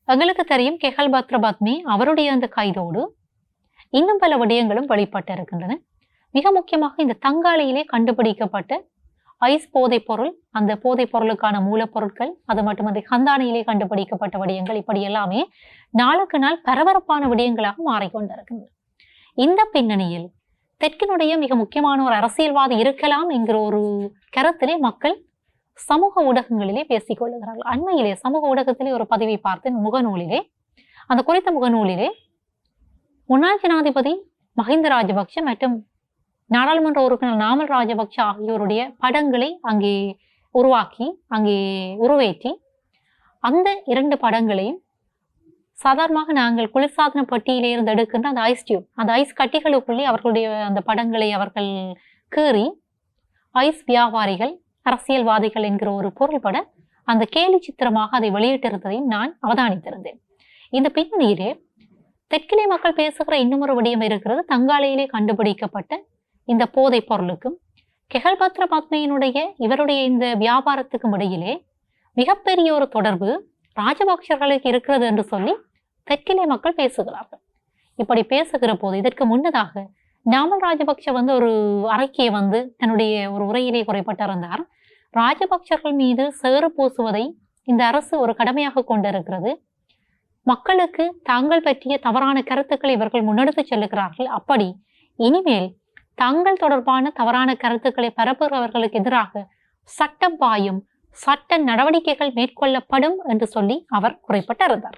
எங்களுக்கு தெரியும் கெஹல் பத்ர பத்மி அவருடைய அந்த கைதோடு இன்னும் பல விடயங்களும் வெளிப்பட்டு இருக்கின்றன. மிக முக்கியமாக இந்த தங்காலையிலே கண்டுபிடிக்கப்பட்ட ஐஸ் போதைப் பொருள், அந்த போதைப் பொருளுக்கான மூலப்பொருட்கள், அது மட்டுமன்றி ஹந்தானியிலே கண்டுபிடிக்கப்பட்ட விடயங்கள், இப்படி எல்லாமே நாளுக்கு நாள் பரபரப்பான விடயங்களாக மாறிக்கொண்டிருக்கின்றன. இந்த பின்னணியில் தெற்கினுடைய மிக முக்கியமான ஒரு அரசியல்வாதி இருக்கலாம் என்கிற ஒரு கருத்திலே மக்கள் சமூக ஊடகங்களிலே பேசிக் கொள்ளுகிறார்கள். அண்மையிலே சமூக ஊடகத்திலே ஒரு பதிவை பார்த்தேன். முகநூலிலே, அந்த குறித்த முகநூலிலே முன்னாள் ஜனாதிபதி மஹிந்த ராஜபக்ஷ மற்றும் நாடாளுமன்ற உறுப்பினர் நாமல் ராஜபக்ஷ ஆகியோருடைய படங்களை அங்கே உருவாக்கி, அங்கே உருவேற்றி, அந்த 2 படங்களையும் சாதாரணமாக நாங்கள் குளிர்சாதன பெட்டியிலே இருந்து எடுக்கின்ற அந்த ஐஸ் டியூப், அந்த ஐஸ் கட்டிகளுக்குள்ளே அவர்களுடைய அந்த படங்களை அவர்கள் கீறி ஐஸ் வியாபாரிகள், அரசியல்வாதிகள் என்கிற ஒரு பொருள்பட அந்த கேலி சித்திரமாக அதை வெளியிட்டிருந்ததையும் நான் அவதானித்திருந்தேன். இந்த பின்னணியிலே தெற்கிலே மக்கள் பேசுகிற இன்னுமொரு விடயம் இருக்கிறது. தங்காலையிலே கண்டுபிடிக்கப்பட்ட இந்த போதைப் பொருளுக்கும் கெஹல் பத்ர பத்மியினுடைய இவருடைய இந்த வியாபாரத்துக்கும் இடையிலே மிகப்பெரிய ஒரு தொடர்பு ராஜபக்சர்களுக்கு இருக்கிறது என்று சொல்லி தெற்கிலே மக்கள் பேசுகிறார்கள். இப்படி பேசுகிற போது இதற்கு முன்னதாக நாமல் ராஜபக்ஷ ஒரு அறிக்கையை தன்னுடைய ஒரு உரையிலே குறைப்பட்டிருந்தார். ராஜபக்சர்கள் மீது சேறு பூசுவதை இந்த அரசு ஒரு கடமையாக கொண்டிருக்கிறது. மக்களுக்கு தாங்கள் பற்றிய தவறான கருத்துக்களை இவர்கள் முன்னெடுத்து செல்லுகிறார்கள். அப்படி இனிமேல் தங்கள் தொடர்பான தவறான கருத்துக்களை பரப்புகிறவர்களுக்கு எதிராக சட்டம் பாயும், சட்ட நடவடிக்கைகள் மேற்கொள்ளப்படும் என்று சொல்லி அவர் குறைப்பட்டிருந்தார்.